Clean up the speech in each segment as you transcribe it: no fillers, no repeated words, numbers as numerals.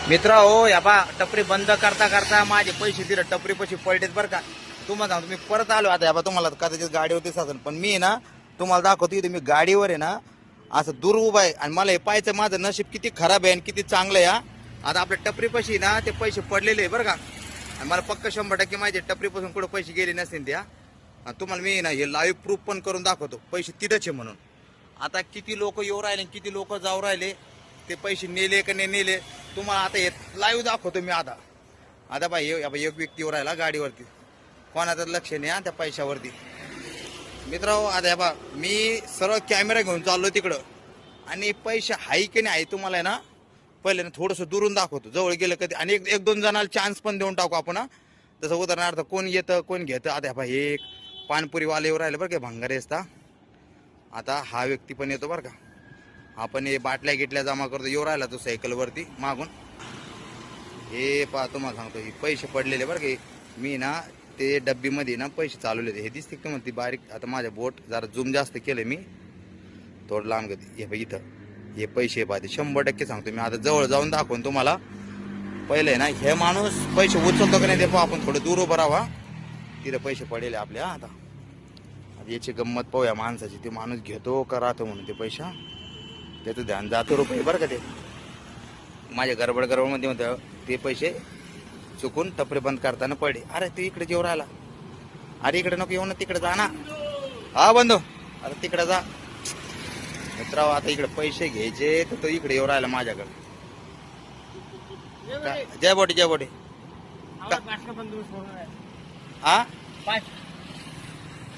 मित्र हो या बा टपरी बंद करता करता माझे पैसे दिले टपरी पैसे पडलेत बरं का. तुम्हाला सांगतो मी परत आलो आता. या बा तुम्हाला कदाचित गाडीवरती साधन पण मी ना तुम्हाला दाखवतो इथे मी गाडीवर आहे ना असं दूर उभा आहे आणि मला हे पाहायचं माझं नशीब किती खराब आहे आणि किती चांगलं आहे. आता आपल्या टपरी पैसे ना ते पैसे पडलेले आहे बरं का. आणि मला पक्क 100% माझे टपरीपासून कुठं पैसे गेले नसतील त्या. तुम्हाला मी ना हे लाईव्ह प्रूफ पण करून दाखवतो पैसे तिथंच आहे म्हणून. आता किती लोक येऊ राहिले किती लोक जाऊ राहिले ते पैसे नेले का नाही नेले तुम्हाला आता हे लाईव्ह दाखवतो मी. आता बाई एक व्यक्ती येऊ राहिला गाडीवरती कोणाचं लक्ष नाही त्या पैशावरती. मित्रांनो आता हे बा मी सरळ कॅमेरा घेऊन चाललो तिकडं आणि पैसे हाय की नाही आहे तुम्हाला आहे ना पहिले ना थोडंसं दुरून दाखवतो. जवळ गेलं कधी आणि एक दोन जणांना चान्स पण देऊन टाकू आपण. तसं उदाहरणार्थ कोण येतं कोण घेतं. आता बा हे एक पानपुरीवाले येऊ राहिले बरं का भंगारे असता. आता हा व्यक्ती पण येतो बरं का. आपण हे बाटल्या गिटल्या जमा करतो येऊ राहिला तो सायकलवरती मागून. हे पहा तुम्हाला सांगतो हे पैसे पडलेले बरं का. मी ना ते डब्बीमध्ये ना पैसे चालवले हे दिसते का म्हणते बारीक. आता माझ्या बोट जरा झूम जास्त केलं मी थोडं लांब घेते. हे भाई इथं हे पैसे पाहते 100% सांगतो मी. आता जवळ जाऊन दाखवून तुम्हाला. पहिले ना हे माणूस पैसे उचलतो का नाही ते पाहू आपण. थोडं दूर उभं राहा. तिथे पैसे पडलेले आपल्या. आता याची गंमत पाहूया माणसाची. ते माणूस घेतो का राहतो म्हणून ते पैसा त्याचं ध्यान जातो रुपये बरं का. ते माझ्या गडबडमध्ये होतं ते पैसे चुकून टपरे बंद करताना पडले. अरे तू इकडे जेव राहिला. अरे इकडे नको येऊ ना तिकडे जा ना. हा बंधू अरे तिकडे जा. मित्रांनो आता इकडे पैसे घ्यायचे तर तो इकडे येऊ राहिला माझ्याकडे. जय बोटे जय बोटे. हा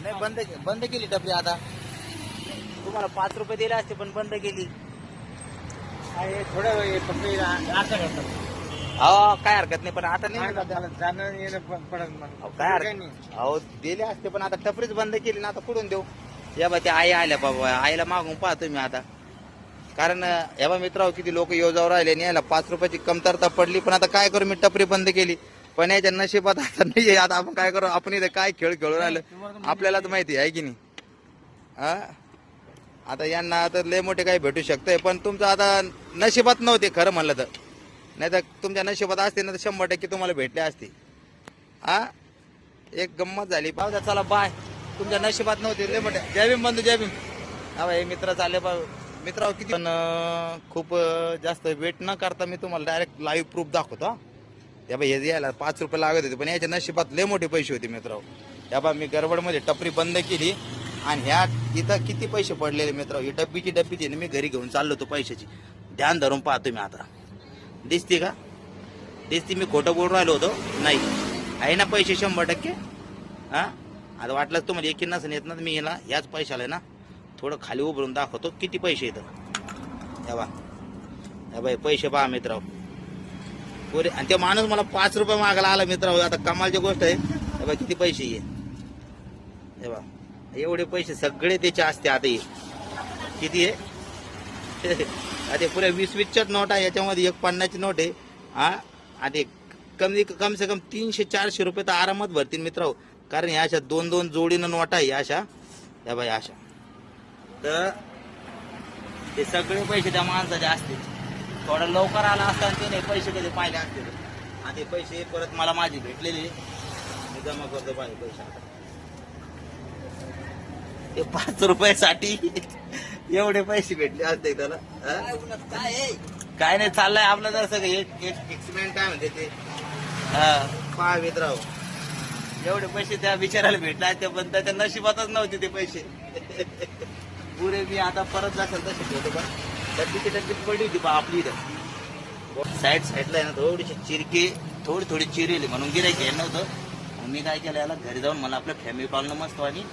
नाही बंद केली टपरी आता. तुम्हाला 5 रुपये दिले असते पण बंद केली. थोड्या वेळ फक्त काय हरकत नाही पण आता नाही जाणं येणं पडत काय हरकत नाही. अहो दिले असते पण आता टपरीच बंद केली ना. आता कुठून देऊ. या बा ते आई आल्या बाबा आईला मागून पाहतो मी आता. कारण या बा मित्रांनो किती लोक येऊ जाऊ राहिले आणि याला 5 रुपयाची कमतरता पडली. पण आता काय करू मी टपरी बंद केली पण याच्या नशिबात आता नाही. आता आपण काय करू. आपण इथे काय खेळ खेळू राहिलो आपल्याला तर माहिती आहे की नाही. हा आता यांना तर लय मोठे काही भेटू शकतंय पण तुमचं आता नशिबात नव्हते खरं म्हणलं तर. नाही तर तुमच्या नशिबात असते ना तर 100% तुम्हाला भेटले असते. हा एक गंमत झाली पाहू. चला बाय. तुमच्या नशिबात नव्हते लय मोठे. जय भीम बंधू जय भीम. हा हे मित्र चालले बा. मित्रांनो किती पण खूप जास्त वेट न करता मी तुम्हाला डायरेक्ट लाईव्ह प्रूफ दाखवतो. या बा हे यायला 5 रुपये लागत होते पण याच्या नशिबात लय मोठे पैसे होते मित्रांनो. या बा मी गडबडमध्ये टपरी बंद केली आणि ह्या इथं किती पैसे पडलेले मित्रांनो. ही डब्बीची मी घरी घेऊन चाललो होतो पैशाची. ध्यान धरून पाहतो मी आता. दिसते का दिसते मी खोटं बोलून राहिलो होतो नाही आहे ना पैसे 100%. हा आता वाटलं तुम्हाला एकी नसं येत ना मी याला ह्याच पैशाला आहे ना थोडं खाली उभरून दाखवतो किती पैसे येतं. या बाई पैसे पहा मित्रांनो पुरे. आणि ते माणूस मला 5 रुपये मागायला आला मित्रांनो. आता कमालची गोष्ट आहे. हे बा किती पैसे ये हे बा एवढे पैसे सगळे त्याचे असते. आता हे किती आहे आता पुऱ्या 20-20च्याच नोट आहे. याच्यामध्ये एक 50ची नोट आहे. हा आता कम से कम 300-400 रुपये तर आरामात भरतील मित्रांनो. कारण ह्या अशा 2-2 जोडीनं नोट आहे अशा. या बाई अशा तर ते सगळे पैसे त्या माणसाचे असतील. थोडं लवकर आला असता आणि त्याने पैसे कधी पाहिले असते. आणि ते पैसे परत मला माझे भेटलेले मी जमा करतो पाहिजे पैसे. ते 5 रुपयासाठी एवढे पैसे भेटले असते त्याला. काय नाही चाललंय आपलं जर सगळं एक्सपेरिमेंट काय म्हणते ते. पहा मित्रांनो एवढे पैसे त्या बिचारायला भेटले असते पण त्याच्या नशिबातच नव्हते ते पैसे. पुरे मी आता परत जाशील तसे ठेवतो पण डब्बी पडली होती पहा आपली इथं साईडला आहे ना थोडीशी चिरके थोडी चिरेली म्हणून गिरायची घ्यायला नव्हतं. मी काय केलं याला घरी जाऊन मला आपलं फॅमिली पाळणं मस्त आणि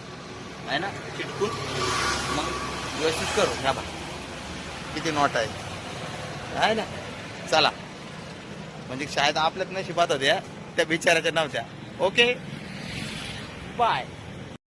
आहे ना चिटकून मग व्यवस्थित करू. ह्या बा किती नोट आहे ना. चला म्हणजे शाळेत आपल्याच नशिबात होत्या त्या बिचाराच्या नव्हत्या. Okay bye.